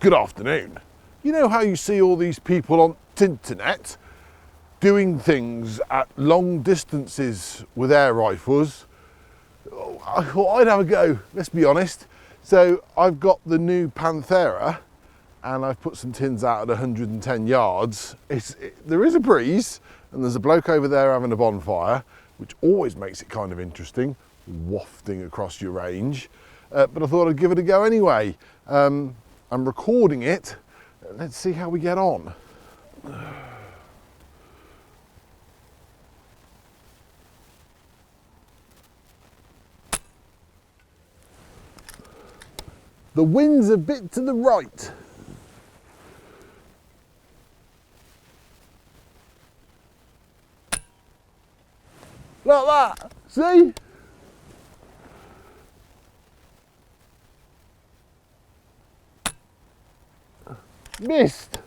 Good afternoon. You know how you see all these people on the internet doing things at long distances with air rifles? I thought I'd have a go, let's be honest. So I've got the new Panthera and I've put some tins out at 110 yards. There is a breeze and there's a bloke over there having a bonfire, which always makes it kind of interesting, wafting across your range. But I thought I'd give it a go anyway. I'm recording it. Let's see how we get on. The wind's a bit to the right. Like that, see? Missed.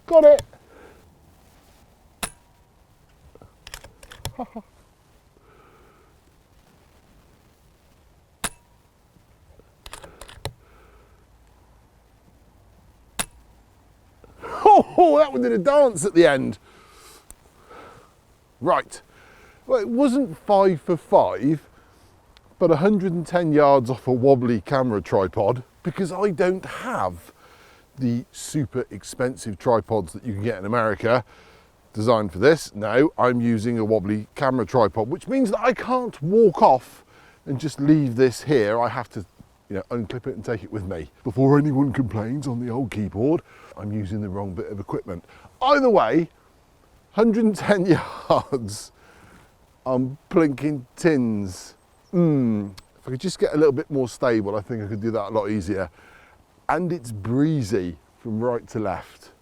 Got it. Oh, that one did a dance at the end. Right. Well, it wasn't 5 for 5. But 110 yards off a wobbly camera tripod, because I don't have the super expensive tripods that you can get in America designed for this. No, I'm using a wobbly camera tripod, which means that I can't walk off and just leave this here. I have to, unclip it and take it with me. Before anyone complains on the old keyboard, I'm using the wrong bit of equipment. Either way, 110 yards on plinking tins. If I could just get a little bit more stable, I think I could do that a lot easier. And it's breezy from right to left.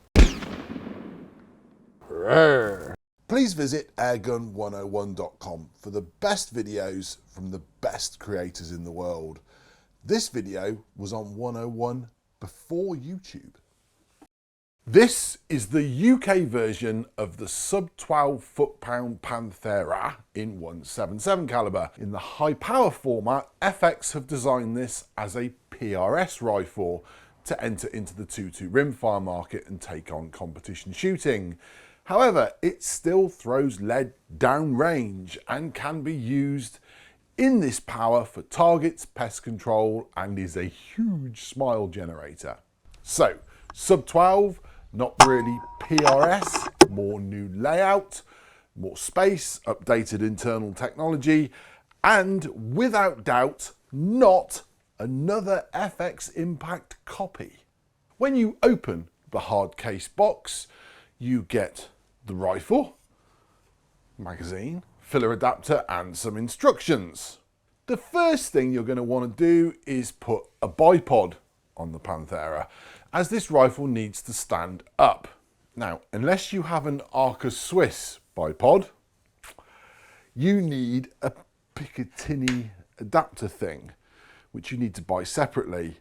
Please visit airgun101.com for the best videos from the best creators in the world. This video was on 101 before YouTube. This is the UK version of the sub 12 foot-pound Panthera in 177 caliber. In the high power format, FX have designed this as a PRS rifle to enter into the 2.2 rimfire market and take on competition shooting. However, it still throws lead downrange and can be used in this power for targets, pest control, and is a huge smile generator. So, sub 12, not really PRS, more new layout, more space, updated internal technology, and without doubt, not another FX Impact copy. When you open the hard case box, you get the rifle, magazine, filler adapter, and some instructions. The first thing you're going to want to do is put a bipod on the Panthera, as this rifle needs to stand up. Now, unless you have an Arca Swiss bipod, you need a Picatinny adapter thing, which you need to buy separately.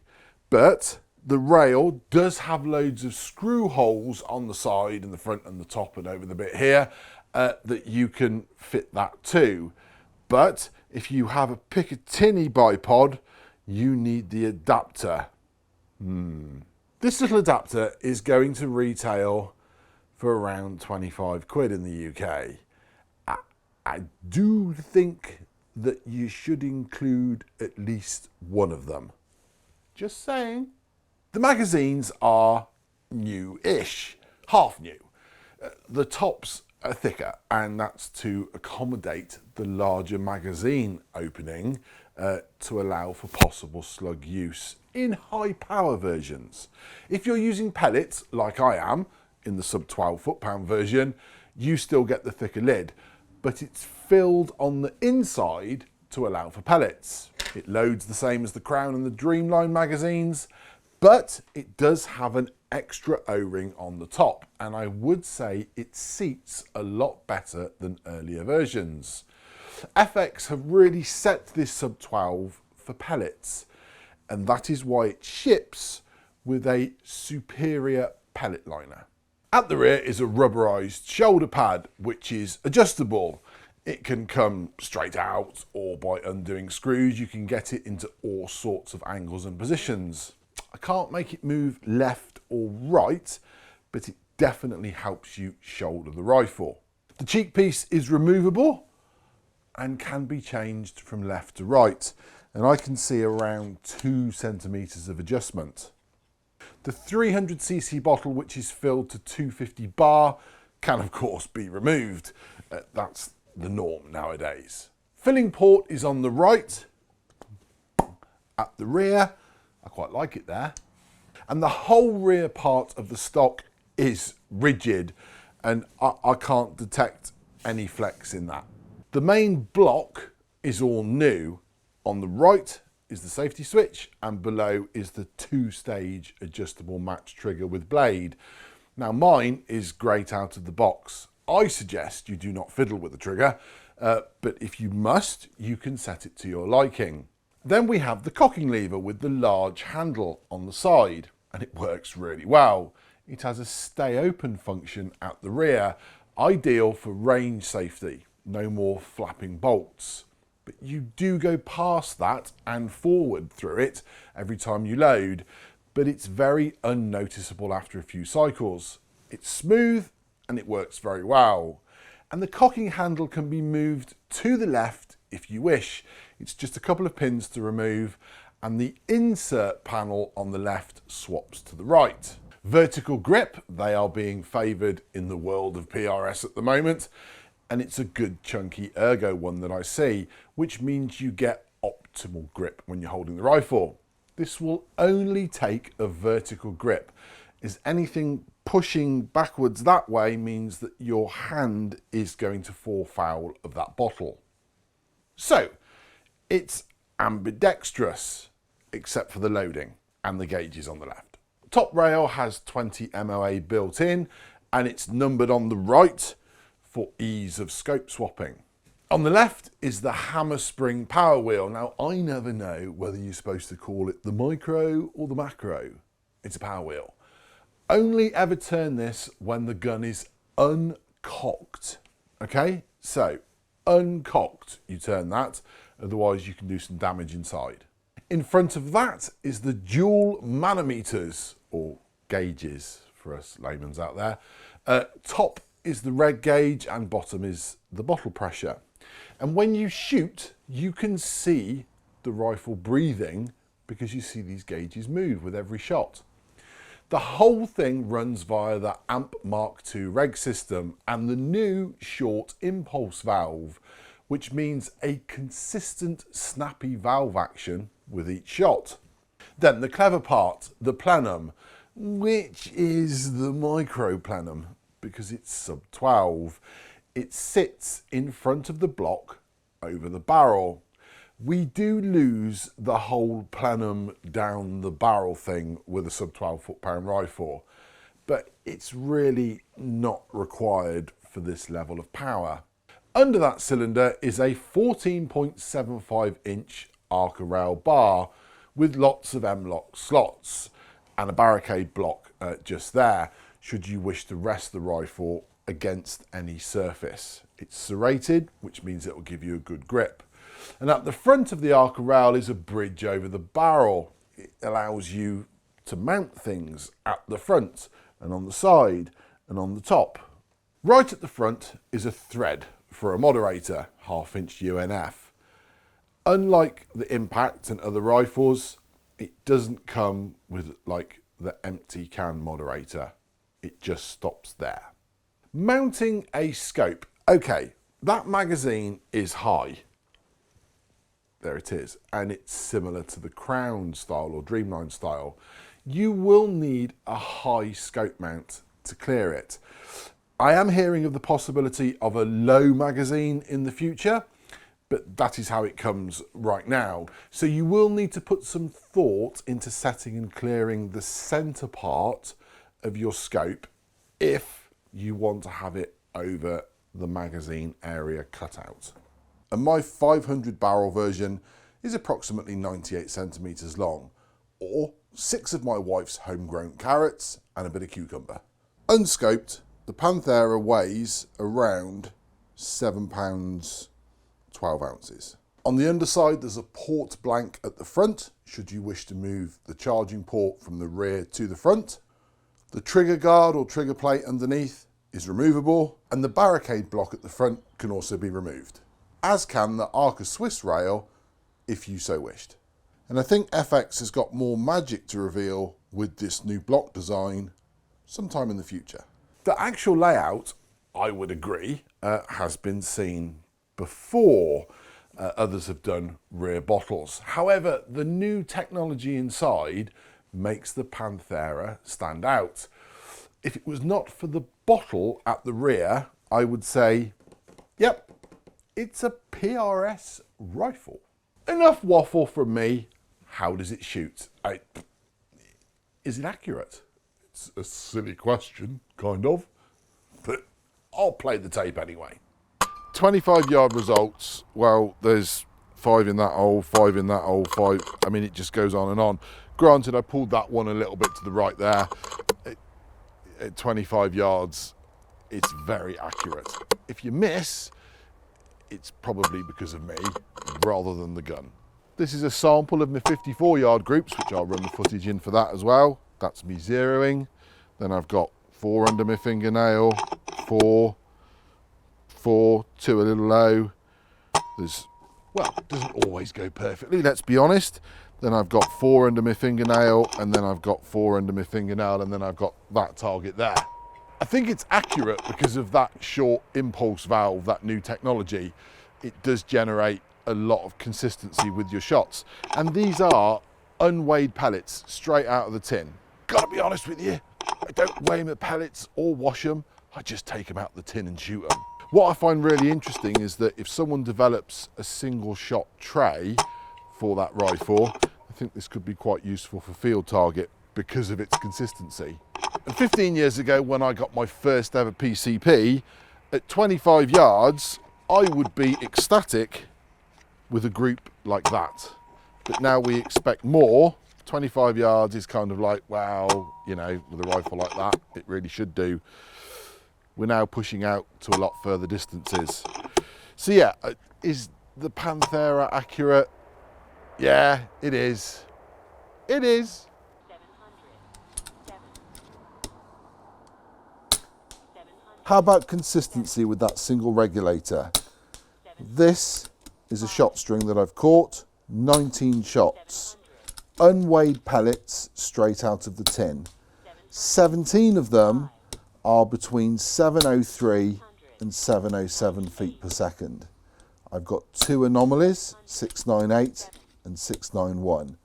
But the rail does have loads of screw holes on the side and the front and the top and over the bit here that you can fit that to. But if you have a Picatinny bipod, you need the adapter. This little adapter is going to retail for around 25 quid in the UK. I do think that you should include at least one of them. Just saying. The magazines are new-ish, half new. The tops are thicker, and that's to accommodate the larger magazine opening to allow for possible slug use in high power versions. If you're using pellets, like I am, in the sub 12 foot-pound version, you still get the thicker lid, but it's filled on the inside to allow for pellets. It loads the same as the Crown and the Dreamline magazines, but it does have an extra O-ring on the top, and I would say it seats a lot better than earlier versions. FX have really set this sub 12 for pellets, and that is why it ships with a superior pellet liner. At the rear is a rubberized shoulder pad, which is adjustable. It can come straight out, or by undoing screws you can get it into all sorts of angles and positions. I can't make it move left or right, but it definitely helps you shoulder the rifle. The cheek piece is removable and can be changed from left to right, and I can see around 2 centimeters of adjustment. The 300cc bottle, which is filled to 250 bar, can of course be removed. That's the norm nowadays. Filling port is on the right, at the rear. I quite like it there. And the whole rear part of the stock is rigid, and I can't detect any flex in that. The main block is all new. On the right is the safety switch, and below is the 2-stage adjustable match trigger with blade. Now mine is great out of the box. I suggest you do not fiddle with the trigger, but if you must, you can set it to your liking. Then we have the cocking lever with the large handle on the side, and it works really well. It has a stay open function at the rear, ideal for range safety. No more flapping bolts. But you do go past that and forward through it every time you load, but it's very unnoticeable after a few cycles. It's smooth and it works very well. And the cocking handle can be moved to the left if you wish. It's just a couple of pins to remove, and the insert panel on the left swaps to the right. Vertical grip, they are being favoured in the world of PRS at the moment, and it's a good chunky ergo one that I see, which means you get optimal grip when you're holding the rifle. This will only take a vertical grip, as anything pushing backwards that way means that your hand is going to fall foul of that bottle. So it's ambidextrous, except for the loading and the gauges on the left. Top rail has 20 MOA built in, and it's numbered on the right for ease of scope swapping. On the left is the hammer spring power wheel. Now, I never know whether you're supposed to call it the micro or the macro. It's a power wheel. Only ever turn this when the gun is uncocked. Okay, so uncocked, you turn that, otherwise you can do some damage inside. In front of that is the dual manometers, or gauges for us layman's out there. Top is the red gauge and bottom is the bottle pressure. And when you shoot, you can see the rifle breathing because you see these gauges move with every shot. The whole thing runs via the AMP Mark II reg system and the new short impulse valve, which means a consistent snappy valve action with each shot. Then the clever part, the plenum, which is the micro plenum because it's sub 12. It sits in front of the block over the barrel. We do lose the whole plenum down the barrel thing with a sub 12 foot-pound rifle, but it's really not required for this level of power. Under that cylinder is a 14.75 inch Arca rail bar with lots of M-lock slots and a barricade block just there, should you wish to rest the rifle against any surface. It's serrated, which means it will give you a good grip. And at the front of the Arca rail is a bridge over the barrel. It allows you to mount things at the front and on the side and on the top. Right at the front is a thread for a moderator, 1/2 inch UNF. Unlike the Impact and other rifles, it doesn't come with like the empty can moderator. It just stops there. Mounting a scope. Okay, that magazine is high. There it is, and it's similar to the Crown style or Dreamline style. You will need a high scope mount to clear it. I am hearing of the possibility of a low magazine in the future, but that is how it comes right now. So you will need to put some thought into setting and clearing the center part of your scope if you want to have it over the magazine area cutout. And my 500 barrel version is approximately 98 centimeters long, or 6 of my wife's homegrown carrots and a bit of cucumber. Unscoped, the Panthera weighs around £7, 12 ounces. On the underside, there's a port blank at the front, should you wish to move the charging port from the rear to the front. The trigger guard or trigger plate underneath is removable, and the barricade block at the front can also be removed, as can the Arca Swiss rail if you so wished. And I think FX has got more magic to reveal with this new block design sometime in the future. The actual layout, I would agree, has been seen before. Others have done rear bottles. However, the new technology inside makes the Panthera stand out. If it was not for the bottle at the rear, I would say, yep, it's a PRS rifle. Enough waffle from me. How does it shoot? Is it accurate? It's a silly question, kind of, but I'll play the tape anyway. 25-yard results, well, there's 5 in that hole, 5 in that hole, 5. I mean, it just goes on and on. Granted, I pulled that one a little bit to the right there. At 25 yards, it's very accurate. If you miss, it's probably because of me rather than the gun. This is a sample of my 54-yard groups, which I'll run the footage in for that as well. That's me zeroing. Then I've got 4 under my fingernail, 4, 4, 2 a little low. There's, well, it doesn't always go perfectly, let's be honest. Then I've got 4 under my fingernail, and then I've got 4 under my fingernail, and then I've got that target there. I think it's accurate because of that short impulse valve, that new technology. It does generate a lot of consistency with your shots. And these are unweighed pellets straight out of the tin. Gotta be honest with you, I don't weigh my pellets or wash them. I just take them out the tin and shoot them. What I find really interesting is that if someone develops a single shot tray for that rifle, I think this could be quite useful for field target because of its consistency. And 15 years ago, when I got my first ever PCP, at 25 yards, I would be ecstatic with a group like that. But now we expect more. 25 yards is kind of like, well, you know, with a rifle like that, it really should do. We're now pushing out to a lot further distances. So yeah, is the Panthera accurate? Yeah, it is. It is. How about consistency with that single regulator? This is a shot string that I've caught, 19 shots. Unweighed pellets straight out of the tin. 17 of them are between 703 and 707 feet per second. I've got 2 anomalies, 698 and 691,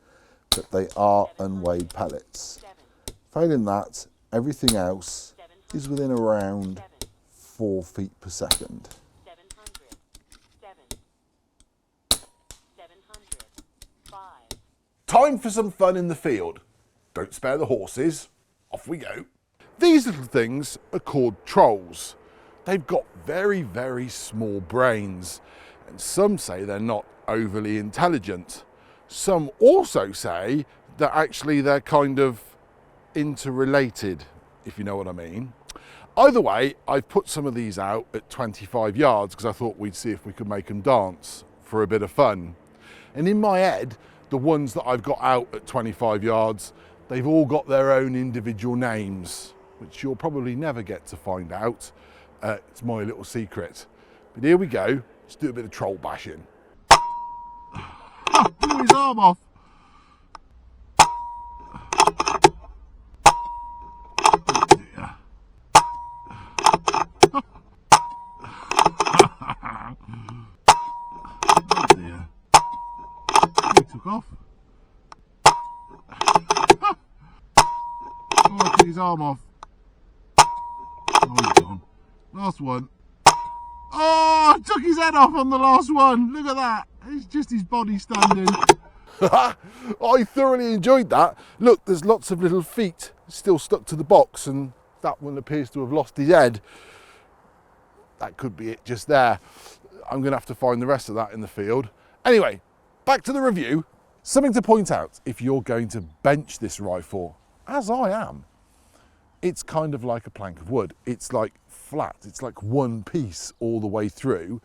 but they are unweighed pellets. Failing that, everything else is within around 4 feet per second. Time for some fun in the field. Don't spare the horses. Off we go. These little things are called trolls. They've got very, very small brains, and some say they're not overly intelligent. Some also say that actually they're kind of interrelated, if you know what I mean. Either way, I've put some of these out at 25 yards because I thought we'd see if we could make them dance for a bit of fun. And in my head, the ones that I've got out at 25 yards, they've all got their own individual names, which you'll probably never get to find out. It's my little secret. But here we go. Let's do a bit of troll bashing. Blew his arm off. Took off. Oh, I took his arm off. Oh, he's gone. Last one. Oh, I took his head off on the last one. Look at that. It's just his body standing. I thoroughly enjoyed that. Look, there's lots of little feet still stuck to the box, and that one appears to have lost his head. That could be it just there. I'm going to have to find the rest of that in the field. Anyway, back to the review. Something to point out if you're going to bench this rifle, as I am. it's kind of like a plank of wood. It's like flat, it's like one piece all the way through,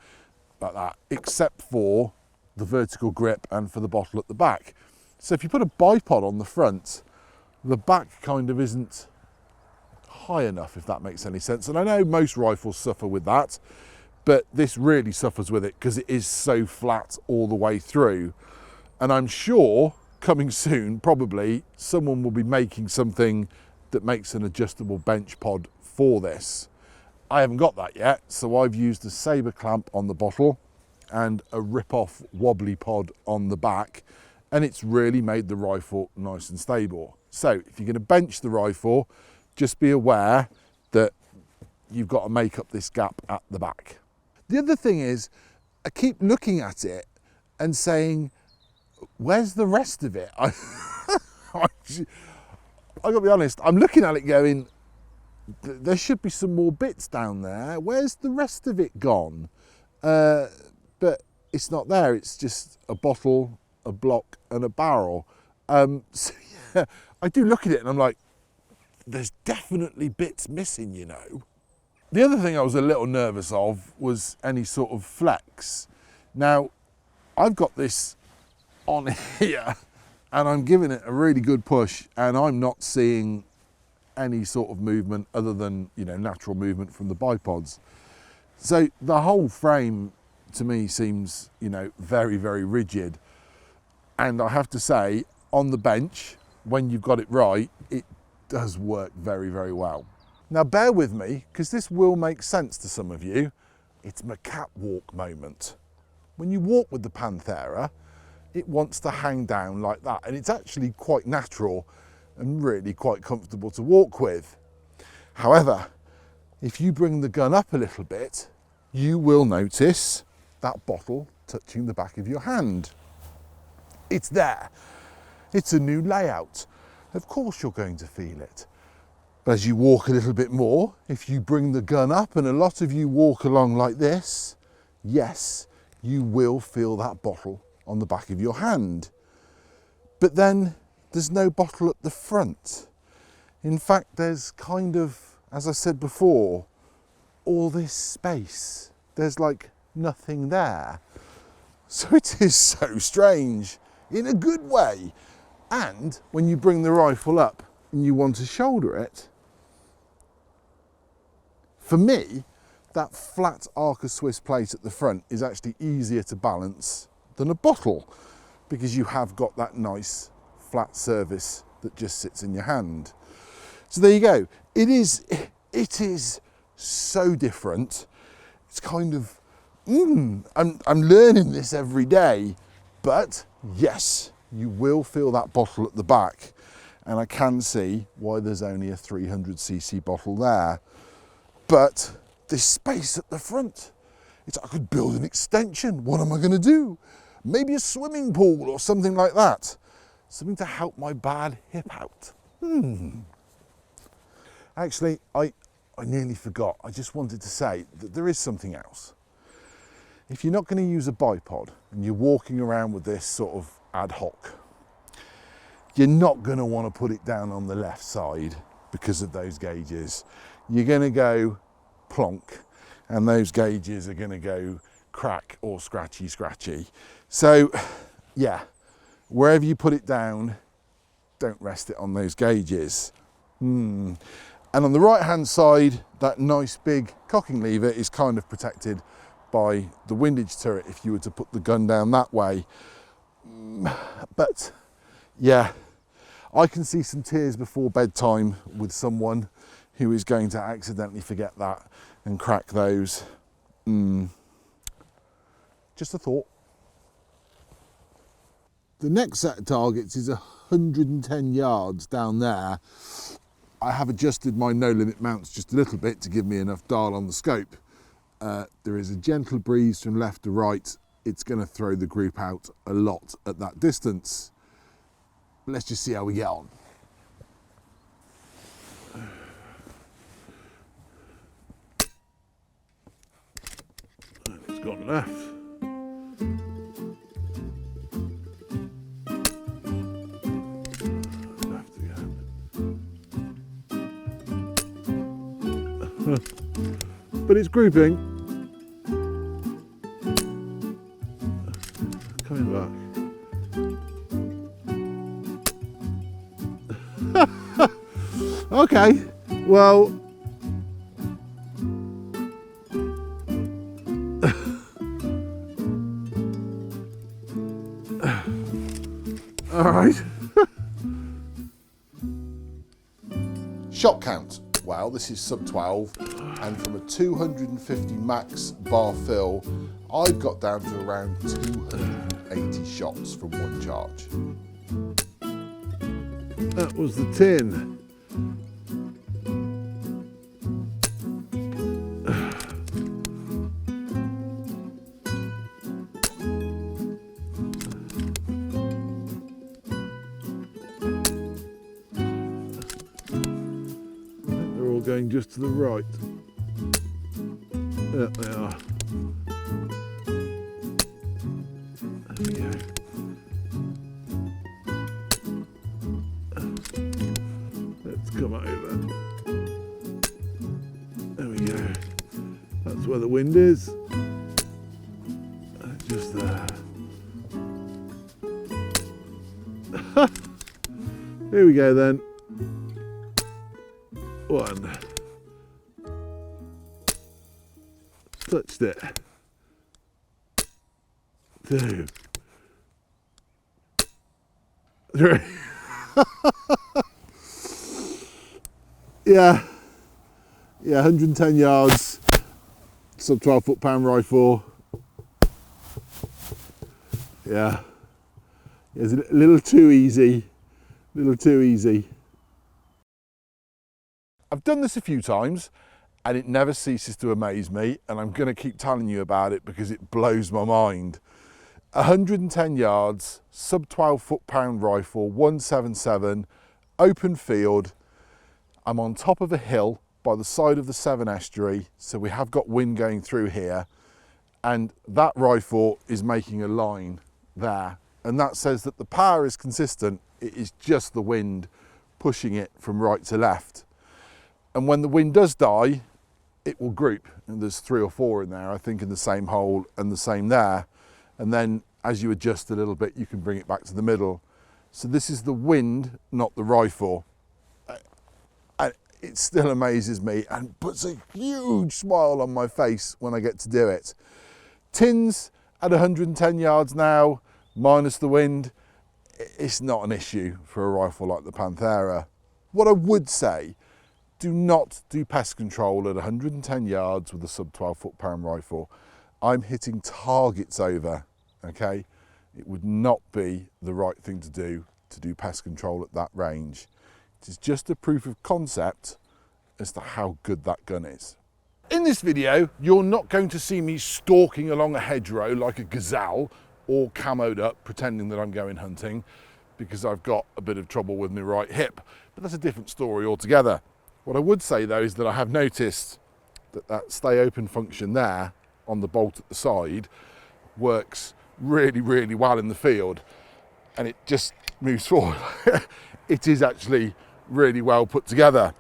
like that, except for the vertical grip and for the bottle at the back. So if you put a bipod on the front, the back kind of isn't high enough, if that makes any sense. And I know most rifles suffer with that, but this really suffers with it because it is so flat all the way through. And I'm sure coming soon, probably, someone will be making something that makes an adjustable bench pod for this. I haven't got that yet, so I've used a saber clamp on the bottle and a rip-off wobbly pod on the back, and it's really made the rifle nice and stable. So if you're going to bench the rifle, just be aware that you've got to make up this gap at the back. The other thing is, I keep looking at it and saying, where's the rest of it? I gotta be honest, I'm looking at it going, there should be some more bits down there. Where's the rest of it gone? But it's not there. It's just a bottle, a block and a barrel. So yeah, I do look at it and I'm like, there's definitely bits missing, you know. The other thing I was a little nervous of was any sort of flex. Now, I've got this on here and I'm giving it a really good push and I'm not seeing any sort of movement other than, you know, natural movement from the bipods. So the whole frame to me seems, you know, very, very rigid. And I have to say, on the bench, when you've got it right, it does work very, very well. Now bear with me, because this will make sense to some of you. It's my catwalk moment. When you walk with the Panthera, it wants to hang down like that, and it's actually quite natural and really quite comfortable to walk with. However, if you bring the gun up a little bit, you will notice that bottle touching the back of your hand. It's there. It's a new layout. Of course you're going to feel it. But as you walk a little bit more, if you bring the gun up, and a lot of you walk along like this, yes, you will feel that bottle on the back of your hand. But then there's no bottle at the front. In fact, there's kind of, as I said before, all this space. There's like nothing there. So it is so strange in a good way. And when you bring the rifle up and you want to shoulder it, for me, that flat Arca Swiss plate at the front is actually easier to balance than a bottle, because you have got that nice flat surface that just sits in your hand. So there you go. It is so different. It's kind of, I'm learning this every day, but yes, you will feel that bottle at the back, and I can see why there's only a 300cc bottle there. But this space at the front, I could build an extension. What am I going to do? Maybe a swimming pool or something like that. Something to help my bad hip out. Actually, I nearly forgot. I just wanted to say that there is something else. If you're not going to use a bipod and you're walking around with this sort of ad hoc, you're not going to want to put it down on the left side because of those gauges. You're going to go plonk, and those gauges are going to go crack or scratchy. So yeah, wherever you put it down, don't rest it on those gauges. And on the right hand side, that nice big cocking lever is kind of protected by the windage turret if you were to put the gun down that way. But yeah, I can see some tears before bedtime with someone who is going to accidentally forget that and crack those. Just a thought. The next set of targets is 110 yards down there. I have adjusted my no limit mounts just a little bit to give me enough dial on the scope. There is a gentle breeze from left to right. It's going to throw the group out a lot at that distance. Let's just see how we get on. It's gone left. Left again. But it's grouping. Coming back. Okay, well. All right. Shot count. Well, this is sub 12, and from a 250 max bar fill, I've got down to around 280 shots from one charge. That was the tin. Going just to the right. There they are. There we go. Let's come over. There we go. That's where the wind is. Just there. Here we go then. One. Touched it. Two. Three. Yeah, 110 yards, sub 12 foot-pound rifle. Yeah, it's a little too easy, I've done this a few times and it never ceases to amaze me, and I'm going to keep telling you about it because it blows my mind. 110 yards, sub 12 foot-pound rifle, 177, open field. I'm on top of a hill by the side of the Severn estuary, so we have got wind going through here, and that rifle is making a line there, and that says that the power is consistent. It is just the wind pushing it from right to left. And when the wind does die, it will group, and there's 3 or 4 in there, I think, in the same hole and the same there. And then as you adjust a little bit, you can bring it back to the middle. So this is the wind, not the rifle. And it still amazes me and puts a huge smile on my face when I get to do it. Tins at 110 yards now, minus the wind, it's not an issue for a rifle like the Panthera. What I would say, do not do pest control at 110 yards with a sub 12 foot-pound rifle. I'm hitting targets over, okay? It would not be the right thing to do pest control at that range. It is just a proof of concept as to how good that gun is. In this video, you're not going to see me stalking along a hedgerow like a gazelle or camoed up pretending that I'm going hunting, because I've got a bit of trouble with my right hip, but that's a different story altogether. What I would say though is that I have noticed that that stay open function there on the bolt at the side works really, really well in the field, and it just moves forward. It is actually really well put together.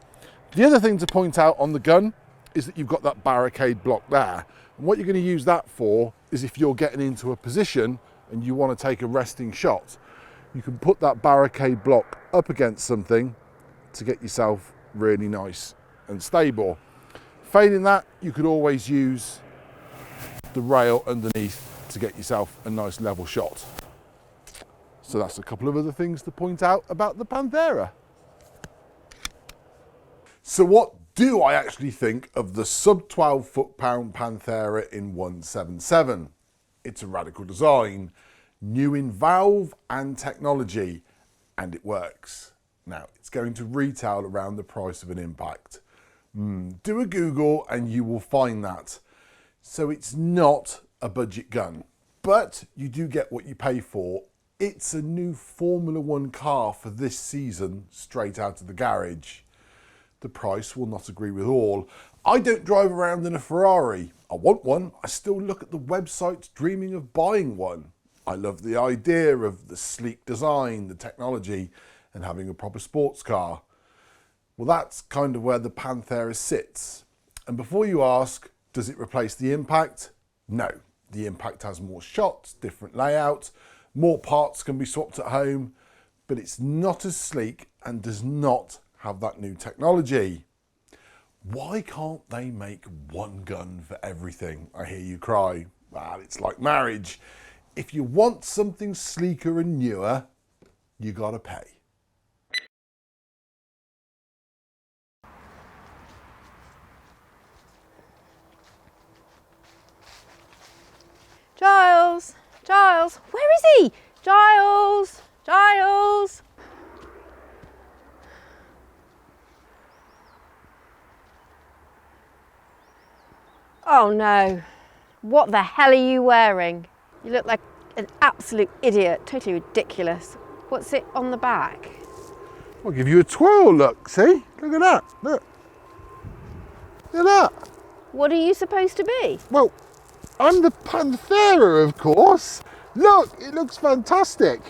The other thing to point out on the gun is that you've got that barricade block there. And what you're going to use that for is if you're getting into a position and you want to take a resting shot, you can put that barricade block up against something to get yourself really nice and stable. Failing that, you could always use the rail underneath to get yourself a nice level shot. So that's a couple of other things to point out about the Panthera. So what do I actually think of the sub 12 foot-pound Panthera in 177? It's a radical design, new in valve and technology, and it works. Now, it's going to retail around the price of an Impact. Do a Google and you will find that. So it's not a budget gun, but you do get what you pay for. It's a new Formula One car for this season, straight out of the garage. The price will not agree with all. I don't drive around in a Ferrari. I want one. I still look at the websites dreaming of buying one. I love the idea of the sleek design, the technology, and having a proper sports car. Well, that's kind of where the Panthera sits. And before you ask, does it replace the impact? No. The impact has more shots, different layouts, more parts can be swapped at home, but it's not as sleek and does not have that new technology. Why can't they make one gun for everything? I hear you cry. Well, it's like marriage. If you want something sleeker and newer, you gotta pay. Giles! Giles! Where is he? Giles! Giles! Oh no. What the hell are you wearing? You look like an absolute idiot. Totally ridiculous. What's it on the back? I'll give you a twirl, look, see? Look at that, look. Look at that. What are you supposed to be? Well, I'm the Panthera, of course. Look, it looks fantastic.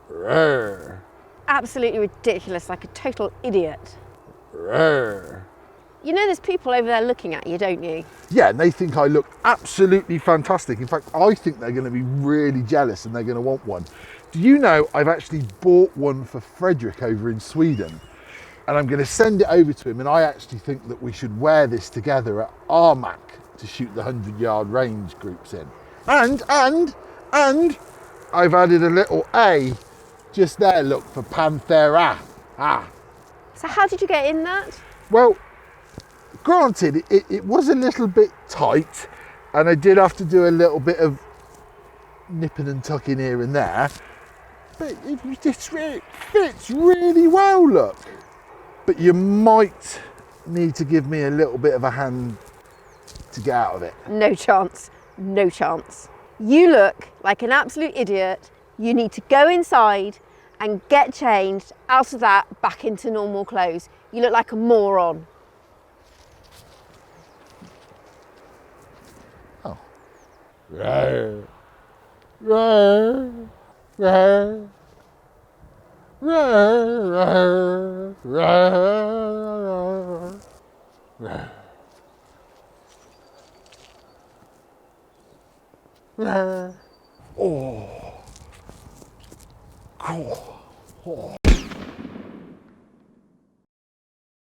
Roar. Absolutely ridiculous, like a total idiot. Roar. You know there's people over there looking at you, don't you? Yeah, and they think I look absolutely fantastic. In fact, I think they're going to be really jealous and they're going to want one. Do you know I've actually bought one for Frederick over in Sweden, and I'm going to send it over to him, and I actually think that we should wear this together at Armac to shoot the 100-yard range groups in. And I've added a little A just there, look, for Panthera. Ah. So how did you get in that? Well, granted, it was a little bit tight, and I did have to do a little bit of nipping and tucking here and there, but it fits really well, look. But you might need to give me a little bit of a hand to get out of it. No chance, no chance. You look like an absolute idiot. You need to go inside and get changed, out of that, back into normal clothes. You look like a moron. Oh. Rawr. Rawr. Rawr. Rawr. Rawr. Rawr. Rawr. Oh. Cool. Oh.